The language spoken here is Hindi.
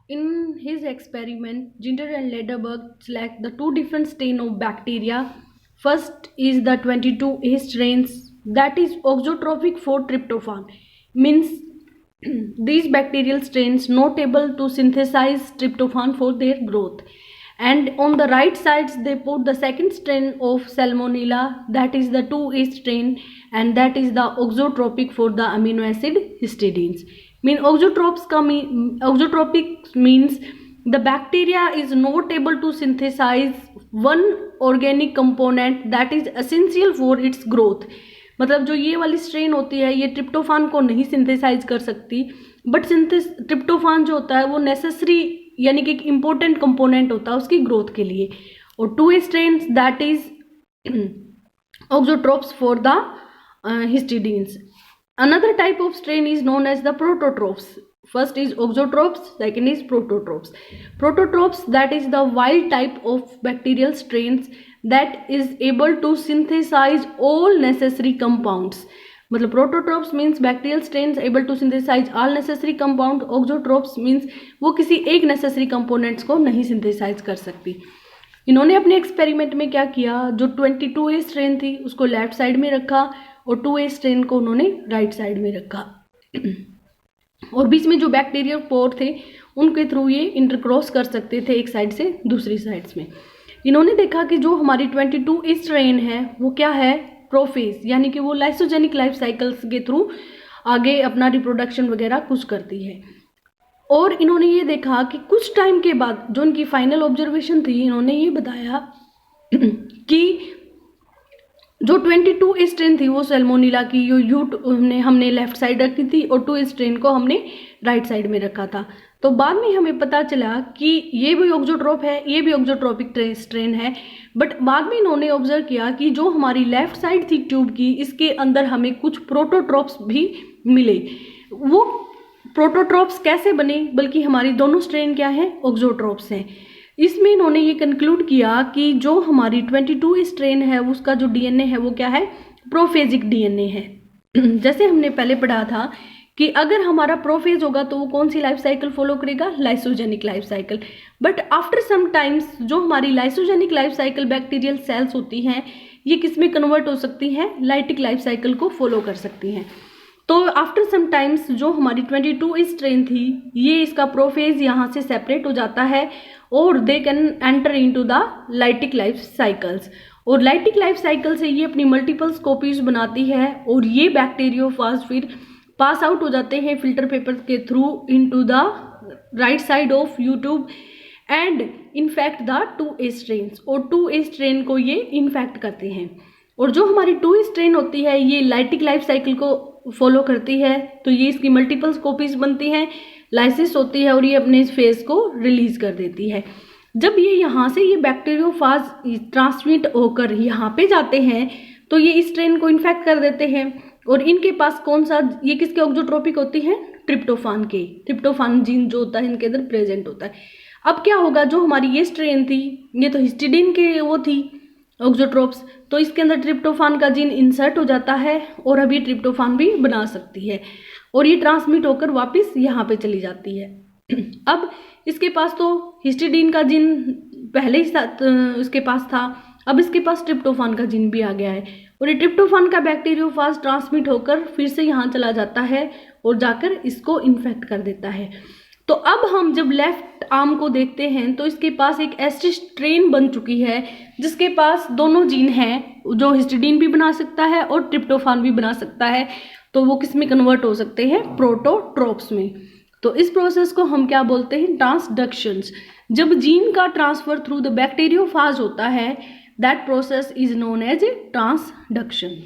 In his experiment, Ginder and Lederberg select the two different strains of bacteria. First is the 22A strains, that is auxotrophic for tryptophan, means these bacterial strains not able to synthesize tryptophan for their growth. And on the right sides they put the second strain of Salmonella, that is the 2A strain, and that is the auxotropic for the amino acid histidines. Auxotropic means the bacteria is not able to synthesize one organic component that is essential for its growth. मतलब जो ये वाली स्ट्रेन होती है ये ट्रिप्टोफान को नहीं सिंथेसाइज कर सकती, बट ट्रिप्टोफान जो होता है वो नेसेसरी यानी कि एक इम्पोर्टेंट कंपोनेंट होता है उसकी ग्रोथ के लिए. और 2A strain that is auxotrophs for the histidines. Another type of strain is known as the prototropes. First is auxotropes, second is prototropes. Prototropes, that is the wild type of bacterial strains that is able to synthesize all necessary compounds. मतलब prototrophs means bacterial strains able to synthesize all necessary compound. Auxotrophs means वो किसी एक नेसेसरी कंपोनेंट्स को नहीं सिंथेसाइज कर सकती. इन्होंने अपने एक्सपेरिमेंट में क्या किया, जो 22A स्ट्रेन थी उसको लेफ्ट साइड में रखा और 2A स्ट्रेन को उन्होंने राइट साइड में रखा और बीच में जो बैक्टीरियल पोर थे उनके थ्रू ये इंटरक्रॉस कर सकते थे एक साइड से दूसरी साइड्स में. इन्होंने देखा कि जो हमारी 22A स्ट्रेन है वो क्या है, प्रोफेज, यानी कि वो लाइसोजेनिक लाइफ साइकिल्स के थ्रू आगे अपना रिप्रोडक्शन वगैरह कुछ करती है. और इन्होंने ये देखा कि कुछ टाइम के बाद जो उनकी फाइनल ऑब्जर्वेशन थी, इन्होंने ये बताया कि जो 22A स्ट्रेन थी वो सैल्मोनेला की हमने लेफ्ट साइड रखी थी और 2A स्ट्रेन को हमने राइट साइड में रखा था. तो बाद में हमें पता चला कि ये भी ऑक्सोट्रोप है, ये भी ऑक्सोट्रोपिक स्ट्रेन है. बट बाद में इन्होंने ऑब्जर्व किया कि जो हमारी लेफ्ट साइड थी ट्यूब की, इसके अंदर हमें कुछ प्रोटोट्रोप्स भी मिले. वो प्रोटोट्रोप्स कैसे बने, बल्कि हमारी दोनों स्ट्रेन क्या है, ऑक्सोट्रोप्स हैं. इसमें इन्होंने ये कंक्लूड किया कि जो हमारी 22A स्ट्रेन है उसका जो डीएनए है वो क्या है, प्रोफेजिक डीएनए है. जैसे हमने पहले पढ़ा था कि अगर हमारा प्रोफेज होगा तो वो कौन सी लाइफ साइकिल फॉलो करेगा, lysogenic life cycle. But after some times जो हमारी lysogenic life cycle bacterial cells होती हैं ये किस में कन्वर्ट हो सकती हैं, लाइटिक लाइफ साइकिल को फॉलो कर सकती हैं. तो आफ्टर सम टाइम्स जो हमारी 22A स्ट्रेन थी ये इसका प्रोफेज यहाँ से सेपरेट हो जाता है और they can enter into the lytic life cycles. और लाइटिक लाइफ साइकिल से ये अपनी मल्टीपल कॉपीज बनाती है और ये बैक्टीरियोफाज फिर पास आउट हो जाते हैं फिल्टर पेपर के through into the right side of YouTube and infect the 2A strains. और 2A स्ट्रेन को ये इन्फेक्ट करते हैं. और जो हमारी 2A स्ट्रेन होती है ये लाइटिक लाइफ साइकिल को फॉलो करती है, तो ये इसकी मल्टीपल कॉपीज बनती हैं, लाइसिस होती है और ये अपने इस फेज को रिलीज कर देती है. जब ये यहाँ से ये बैक्टीरियोफाज ट्रांसमिट होकर यहाँ पे जाते हैं तो ये इस स्ट्रेन को इन्फेक्ट कर देते हैं. और इनके पास कौन सा, ये किसके ऑक्सोट्रोपिक होती है, ट्रिप्टोफान के. ट्रिप्टोफान जीन जो होता है इनके अंदर प्रेजेंट होता है. अब क्या होगा, जो हमारी ये स्ट्रेन थी ये तो हिस्टिडीन के वो थी ऑक्सोट्रोप्स, तो इसके अंदर ट्रिप्टोफान का जीन इंसर्ट हो जाता है और अभी ट्रिप्टोफान भी बना सकती है और ये ट्रांसमिट होकर वापस यहाँ पे चली जाती है. अब इसके पास तो हिस्टिडीन का जीन पहले ही इसके पास था, अब इसके पास ट्रिप्टोफान का जीन भी आ गया है और ये ट्रिप्टोफान का बैक्टीरियोफाज ट्रांसमिट होकर फिर से यहाँ चला जाता है और जाकर इसको इन्फेक्ट कर देता है. तो अब हम जब लेफ्ट आर्म को देखते हैं तो इसके पास एक ऐसी स्ट्रेन बन चुकी है जिसके पास दोनों जीन हैं, जो हिस्टिडीन भी बना सकता है और ट्रिप्टोफान भी बना सकता है. तो वो किस में कन्वर्ट हो सकते हैं, प्रोटोट्रोप्स में. तो इस प्रोसेस को हम क्या बोलते हैं, ट्रांसडक्शंस. जब जीन का ट्रांसफर थ्रू द बैक्टीरियोफाज होता है that process is known as transduction.